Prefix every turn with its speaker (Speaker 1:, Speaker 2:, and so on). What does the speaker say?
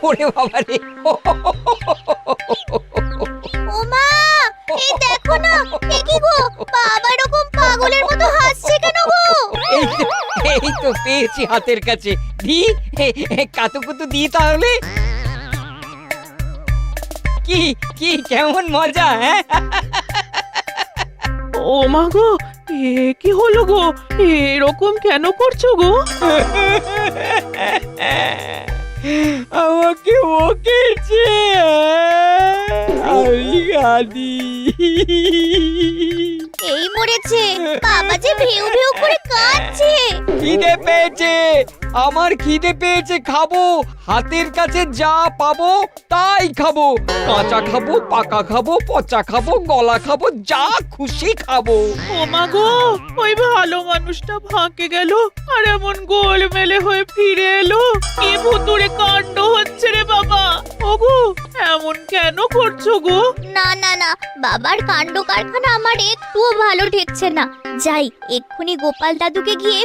Speaker 1: ওরে বাবা রে।
Speaker 2: ওমা, এই দেখো না, এ কি গো, বাবা এরকম পাগলের মতো হাসছে কেন গো?
Speaker 1: এই তো পেয়েছি হাতের কাছে। দি কাতুকুতু দি তাহলে। কি কি কেমন মজা, হ্যাঁ?
Speaker 3: ও মা গো, এ কি হলো গো? এরকম কেন করছো গো?
Speaker 1: আমাকে বকেছে, আমি গাদি।
Speaker 2: এই মরেছে, বাবা যে ভেউ ভেউ করে কাঁদছে।
Speaker 1: খিদে পেয়েছে, আমার খিদে পেয়েছে, খাবো। হাতের কাছে যা পাবো তাই খাবো। কাঁচা খাবো, পাকা খাবো, পচা খাবো, গলা খাবো, যা খুশি খাবো।
Speaker 3: ও মা গো, ওই ভালো মানুষটা ফাঁকে গেল আর এমন গোলমেলে হয়ে ফিরে এলো। কি ভুতুড়ে কাণ্ড হচ্ছে রে বাবা। ওগো, এমন কেন করছো গো?
Speaker 2: না না না, বাবার কাণ্ড কারখানা আমার একটুও ভালো ঠেকছে না। যাই, এক্ষুনি গোপাল দাদুকে গিয়ে